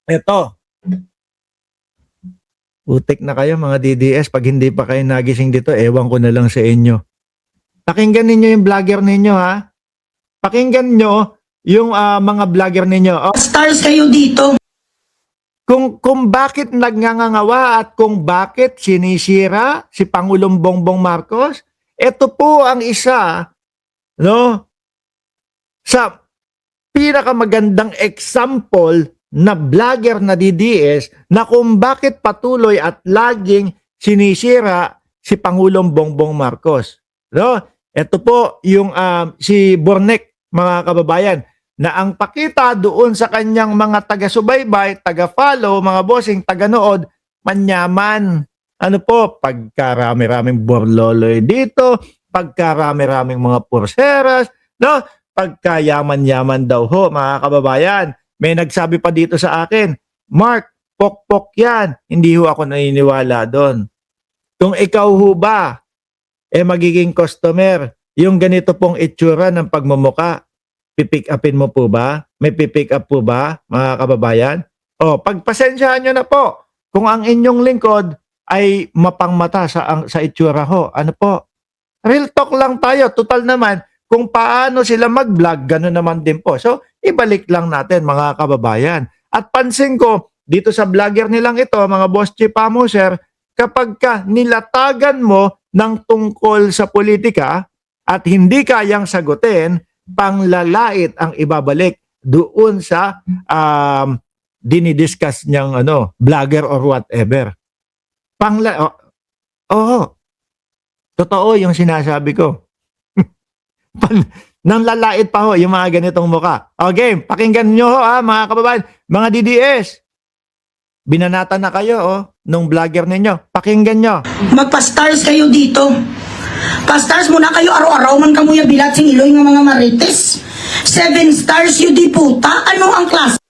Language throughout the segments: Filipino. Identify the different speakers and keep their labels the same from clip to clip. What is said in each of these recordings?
Speaker 1: Eto, putik na kayo mga DDS. Pag hindi pa kayo nagising dito, ewan ko na lang sa inyo. Pakinggan ninyo yung vlogger ninyo, ha? Pakinggan nyo yung mga vlogger ninyo.
Speaker 2: Stars kayo dito.
Speaker 1: Kung bakit nagngangawa at kung bakit sinisira si Pangulong Bongbong Marcos, ito po ang isa, no, sa pinakamagandang example na vlogger na DDS na kung bakit patuloy at laging sinisira si Pangulong Bongbong Marcos. No? Ito po yung si Bornek, mga kababayan, na ang pakita doon sa kanyang mga taga-subaybay, taga-follow, mga bossing, taga-nood, manyaman. Ano po, pagkarami-raming borloloy dito, pagkarami-raming mga purseras, no? Pagkayaman-yaman daw ho, mga kababayan. May nagsabi pa dito sa akin, Mark, pokpok yan. Hindi ho ako naniniwala doon. Kung ikaw ho ba, magiging customer, yung ganito pong itsura ng pagmumuka, pipick upin mo po ba? May pipick up po ba, mga kababayan? O, pagpasensyahan nyo na po kung ang inyong lingkod ay mapangmata sa itsura ho. Ano po? Real talk lang tayo. Total naman, kung paano sila mag-vlog, gano'n naman din po. So, ibalik lang natin, mga kababayan. At pansin ko, dito sa vlogger nilang ito, mga boss chief sir, kapag ka nilatagan mo ng tungkol sa politika at hindi kayang sagutin, panglalait ang ibabalik doon sa dinidiscuss niyang vlogger or whatever. Totoo yung sinasabi ko. Nang lalait pa ho yung mga ganitong muka. Okay, pakinggan nyo ho mga kababayan, mga DDS. Binanata na kayo nung vlogger ninyo. Pakinggan nyo.
Speaker 2: Magpa-stars kayo dito. Pa-stars muna kayo araw-araw man kamuya bilat sing iloy nga mga marites. 7 stars yun di puta. Ano ang klase?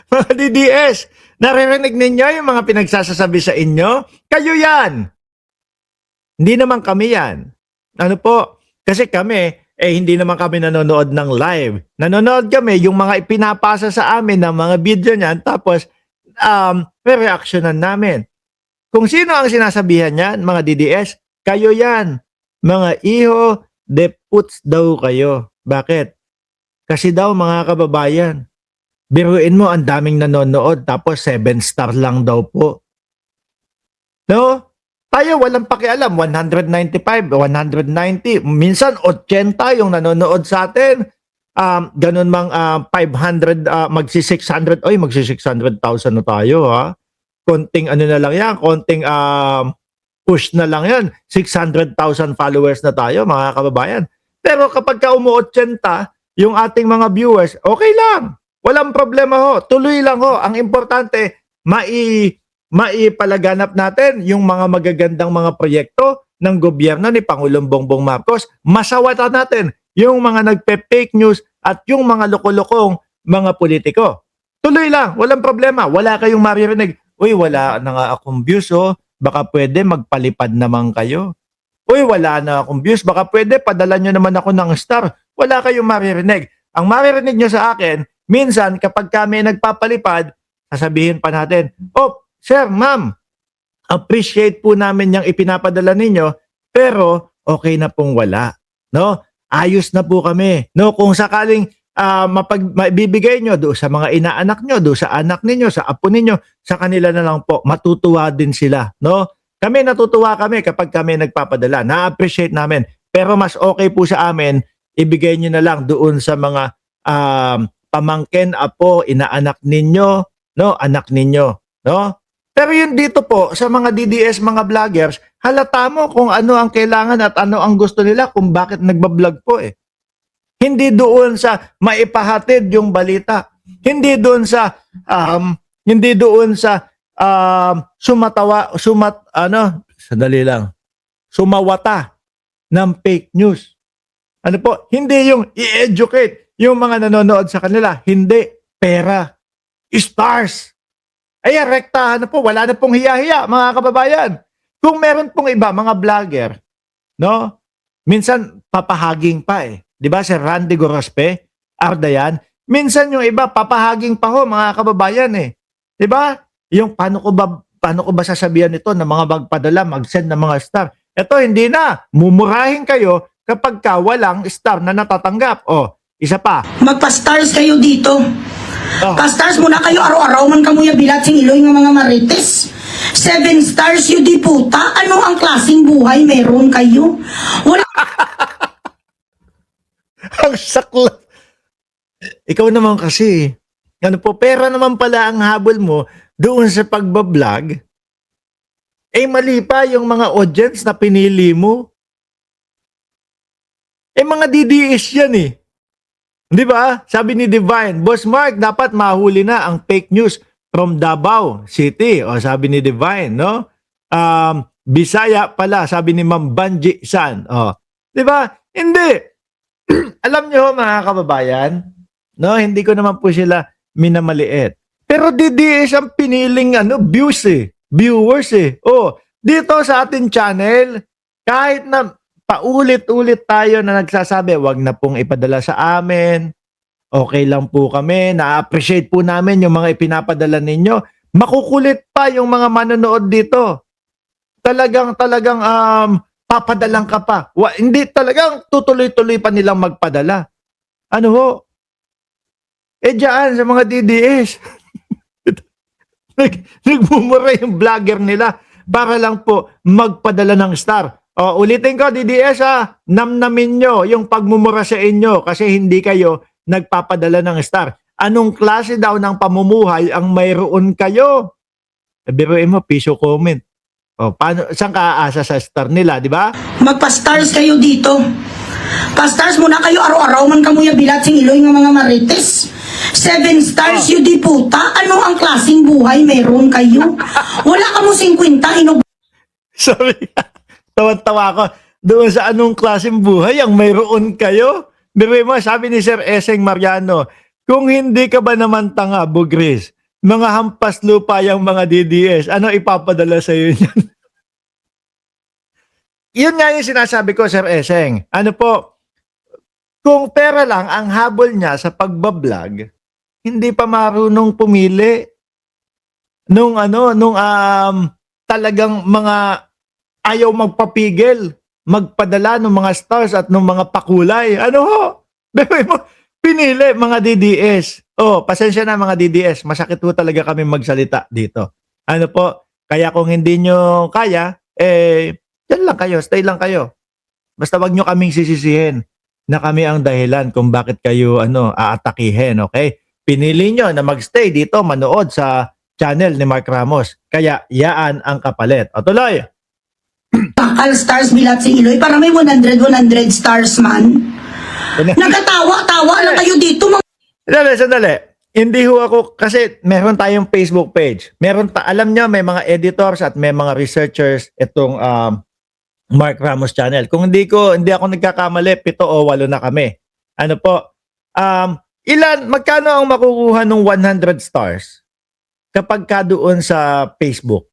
Speaker 1: Mga DDS, naririnig ninyo yung mga pinagsasasabi sa inyo? Kayo yan. Hindi naman kami yan. Ano po? Kasi kami, hindi naman kami nanonood ng live. Nanonood kami yung mga ipinapasa sa amin ng mga video niyan, tapos re-reactionan namin. Kung sino ang sinasabihan niyan, mga DDS, kayo yan. Mga iho de puts daw kayo. Bakit? Kasi daw mga kababayan, biruin mo ang daming nanonood tapos 7 star lang daw po. No? Tayo walang pakialam, 195, 190, minsan 80 yung nanonood sa atin. Ganun mang 500, magsi-600, magsi-600,000 na tayo ha. Konting ano na lang yan, konting push na lang yan. 600,000 followers na tayo mga kababayan. Pero kapag ka umu-80 yung ating mga viewers, okay lang. Walang problema ho. Tuloy lang ho. Ang importante, maipalaganap natin yung mga magagandang mga proyekto ng gobyerno ni Pangulong Bongbong Marcos. Masawatan natin yung mga nagpe-fake news at yung mga loko-lokong mga politiko. Tuloy lang, walang problema. Wala kayong maririnig. Uy, wala na nga akong views baka pwede magpalipad naman kayo. Uy, wala na akong views. Baka pwede padala nyo naman ako ng star. Wala kayong maririnig. Ang maririnig nyo sa akin, minsan kapag kami nagpapalipad, sasabihin pa natin, sir, ma'am, appreciate po namin yung ipinapadala ninyo, pero okay na pong wala. No? Ayos na po kami. No? Kung sakaling maibibigay nyo doon sa mga inaanak nyo, doon sa anak ninyo, sa apo ninyo, sa kanila na lang po, matutuwa din sila. No? Kami natutuwa kami kapag kami nagpapadala. Na-appreciate namin. Pero mas okay po sa amin, ibigay nyo na lang doon sa mga pamangkin, apo, inaanak ninyo, no? Anak ninyo. No? Pero yun dito po, sa mga DDS, mga vloggers, halata mo kung ano ang kailangan at ano ang gusto nila kung bakit nagbablog po Hindi doon sa maipahatid yung balita. Hindi doon sa sumawata ng fake news. Ano po? Hindi yung i-educate yung mga nanonood sa kanila. Hindi. Pera. Stars. Rektahan na po. Wala na pong hiya-hiya, mga kababayan. Kung meron pong iba, mga vlogger, no? Minsan, papahaging pa Di ba, si Randy Gorospe, Ardayan, Minsan yung iba, papahaging pa ho, mga kababayan eh. 'Di ba? Yung paano ko ba sasabihan ito na mga magpadala, mag-send ng mga star. Ito, hindi na. Mumurahin kayo kapag ka walang star na natatanggap. O, isa pa.
Speaker 2: Magpa-stars kayo dito.
Speaker 1: Oh.
Speaker 2: Pa-stars muna kayo araw-araw man kamuya bilat sing iloy nga mga marites. 7 stars you di puta. Ano ang klaseng buhay meron kayo? Wala
Speaker 1: Ang sakla. Ikaw naman kasi. Ano po, pera naman pala ang habol mo doon sa pagbablog. Eh, mali pa yung mga audience na pinili mo. Eh, mga DDS yan eh. Di ba? Sabi ni Divine, Boss Mark, dapat mahuli na ang fake news from Davao City. O sabi ni Divine, no? Bisaya pala, sabi ni Ma'am Banji San. O, di ba? Hindi. Alam nyo mga kababayan, no? Hindi ko naman po sila minamaliit. Pero DDS ang piniling views eh. Viewers eh. O, dito sa ating channel, kahit na paulit-ulit tayo na nagsasabi, wag na pong ipadala sa amin. Okay lang po kami. Na-appreciate po namin yung mga ipinapadala ninyo. Makukulit pa yung mga manonood dito. Talagang papadalang ka pa. Hindi talagang tutuloy-tuloy pa nilang magpadala. Ano ho? Eh dyan sa mga DDS. Nagmumura yung vlogger nila para lang po magpadala ng star. O, ulitin ko, DDS ha, namnamin nyo yung pagmumura sa inyo kasi hindi kayo nagpapadala ng star. Anong klase daw ng pamumuhay ang mayroon kayo? Biruin mo, piso comment. O, paano, saan ka aasa sa star nila, di ba?
Speaker 2: magpa-stars kayo dito. Pa-stars muna kayo araw-araw man kamuya bilat sing iloy nga mga marites. 7 stars you di puta. Ano ang klaseng buhay meron kayo? Wala ka mo 50 inog
Speaker 1: Sorry. Tawan-tawa ako. Doon sa anong klaseng buhay ang mayroon kayo? Biruin mo, sabi ni Sir Eseng Mariano, kung hindi ka ba naman tanga, Bugris, mga hampas lupa yung mga DDS, ano ipapadala sa iyo niyan? Yun nga yung sinasabi ko, Sir Eseng. Ano po, kung pera lang ang habol niya sa pagbablog, hindi pa marunong pumili nung talagang mga ayaw magpapigil, magpadala ng mga stars at ng mga pakulay. Ano ho? Bebe mo, pinili mga DDS. Oh, pasensya na mga DDS. Masakit po talaga kami magsalita dito. Ano po? Kaya kung hindi nyo kaya, dyan lang kayo, stay lang kayo. Basta wag nyo kaming sisisihin na kami ang dahilan kung bakit kayo aatakihin, okay? Pinili nyo na magstay dito, manood sa channel ni Mark Ramos. Kaya yaan ang kapalit. O tuloy!
Speaker 2: bakal stars bilat sing iloy para may 100 stars man. Nagkatawa-tawa lang kayo dito.
Speaker 1: Sandali. Hindi ho ako, kasi meron tayong Facebook page. Alam nyo, may mga editors at may mga researchers itong Mark Ramos channel. Kung hindi ako nagkakamali, 7 o 8 na kami. Ano po? Magkano ang makukuha ng 100 stars kapag ka doon sa Facebook?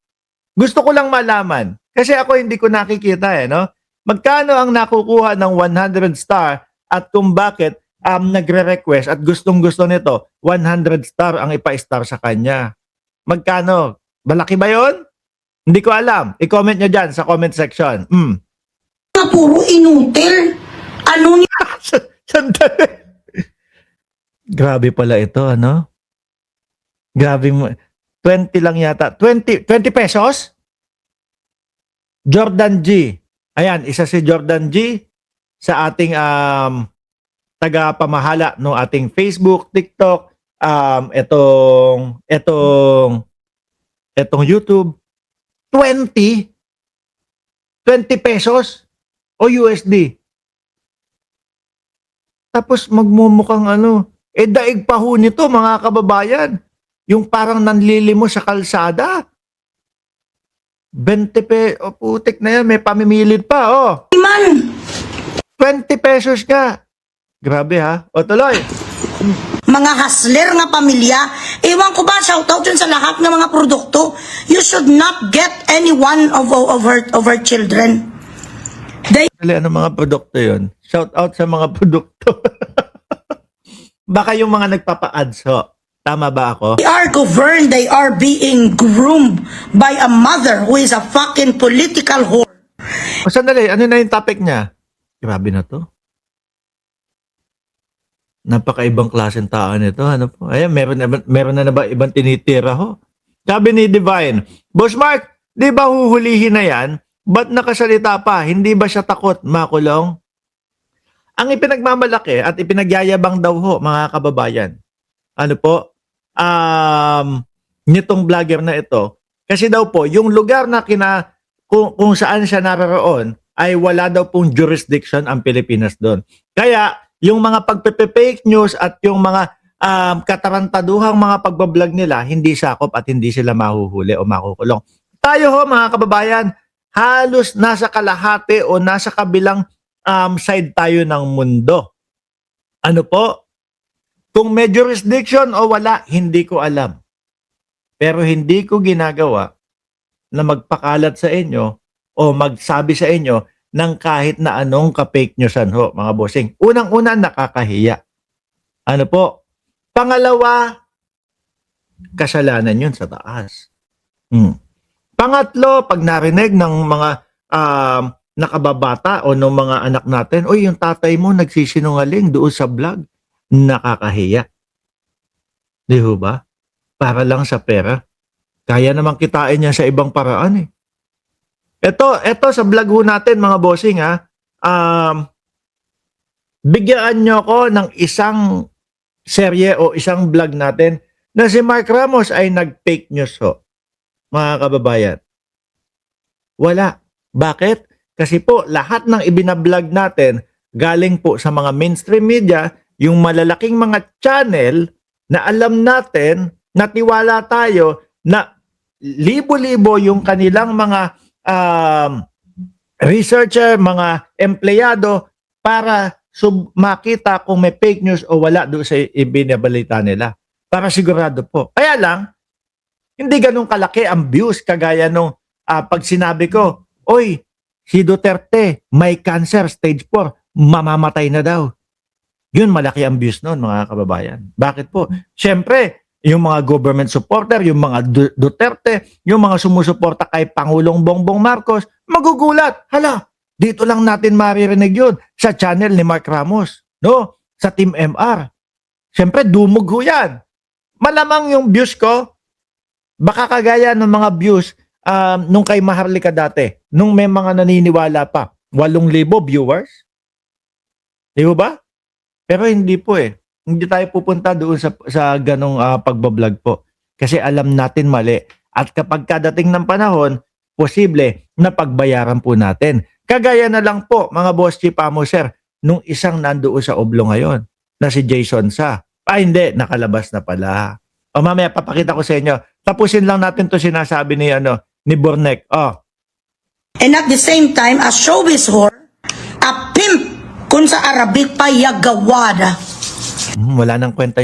Speaker 1: Gusto ko lang malaman. Kasi ako hindi ko nakikita no? Magkano ang nakukuha ng 100 star at kung bakit nagre-request at gustong-gusto nito 100 star ang ipa-star sa kanya. Magkano? Malaki ba yon? Hindi ko alam. I-comment nyo dyan sa comment section.
Speaker 2: Mga puro inutil. Ano ni
Speaker 1: Sandali. Grabe pala ito, Grabe mo. 20 lang yata. 20 pesos? Jordan G. Ayan, isa si Jordan G sa ating taga-pamahala ng ating Facebook, TikTok, etong YouTube. 20 pesos o USD. Tapos magmumukhang daig pa ho nito mga kababayan. Yung parang nanlilimo sa kalsada. 20 pesos. Putik na yan. May pamimilid pa.
Speaker 2: man?
Speaker 1: 20 pesos nga. Grabe ha. O tuloy.
Speaker 2: Mga hustler nga pamilya. Ewan ko ba, shoutout yun sa lahat ng mga produkto. You should not get any one of our children.
Speaker 1: Ano mga produkto yun? Shout out sa mga produkto. Baka yung mga nagpapa-ads ho. Tama ba ako?
Speaker 2: They are governed, they are being groomed by a mother who is a fucking political whore.
Speaker 1: O sandali, ano na yung topic niya? Grabe na to. Napakaibang klaseng tao nito. Ano po? Ayan, meron na ba ibang tinitira ho? Sabi ni Divine, Boss Mark, di ba huhulihin na yan? Ba't nakasalita pa? Hindi ba siya takot makulong? Ang ipinagmamalaki at ipinagyayabang daw ho, mga kababayan. Ano po? Nitong vlogger na ito. Kasi daw po, yung lugar na kung saan siya naroon ay wala daw pong jurisdiction ang Pilipinas doon. Kaya, yung mga pagpe-fake news at yung mga katarantaduhang mga pagbablog nila, hindi sakop at hindi sila mahuhuli o makukulong. Tayo ho, mga kababayan, halos nasa kalahati o nasa kabilang side tayo ng mundo. Ano po? Kung may jurisdiction o wala, hindi ko alam. Pero hindi ko ginagawa na magpakalat sa inyo o magsabi sa inyo ng kahit na anong ka-fake newsan ho, mga bossing. Unang-una, nakakahiya. Ano po? Pangalawa, kasalanan yun sa taas. Pangatlo, pag narinig ng mga nakababata o ng mga anak natin, oy, yung tatay mo nagsisinungaling doon sa vlog, nakakahiya. Di ho ba? Para lang sa pera. Kaya naman kitain niya sa ibang paraan eh. Ito sa vlog ho natin, mga bossing ha, bigyan nyo ko ng isang serye o isang vlog natin na si Mark Ramos ay nag-fake news ho, mga kababayan. Wala. Bakit? Kasi po, lahat ng ibinablog natin galing po sa mga mainstream media, yung malalaking mga channel na alam natin, natiwala tayo na libo-libo yung kanilang mga researcher, mga empleyado para makita kung may fake news o wala doon sa ibinabalita nila. Para sigurado po. Kaya lang, hindi ganun kalaki ang views kagaya nung pag sinabi ko, oy, si Duterte may cancer stage 4, mamamatay na daw. Yun, malaki ang views noon, mga kababayan. Bakit po? Siyempre, yung mga government supporter, yung mga Duterte, yung mga sumusuporta kay Pangulong Bongbong Marcos, magugulat. Hala, dito lang natin maririnig yun sa channel ni Mark Ramos, no? Sa Team MR. Siyempre, dumog ho yan. Malamang yung views ko, baka kagaya ng mga views nung kay Maharlika dati, nung may mga naniniwala pa, 8,000 viewers. Di ba? Pero hindi po eh. Hindi tayo pupunta doon sa ganong pagbablog po. Kasi alam natin mali. At kapag kadating ng panahon, posible na pagbayaran po natin. Kagaya na lang po, mga boss chief sir, nung isang nandoon sa Oblo ngayon, na si Jason Sa. Hindi, nakalabas na pala. O mamaya, papakita ko sa inyo. Tapusin lang natin to sinasabi ni Bornek.
Speaker 2: And at the same time, a showbiz whore, a pimp, kung sa Arabic pa yagawada.
Speaker 1: Wala nang kwenta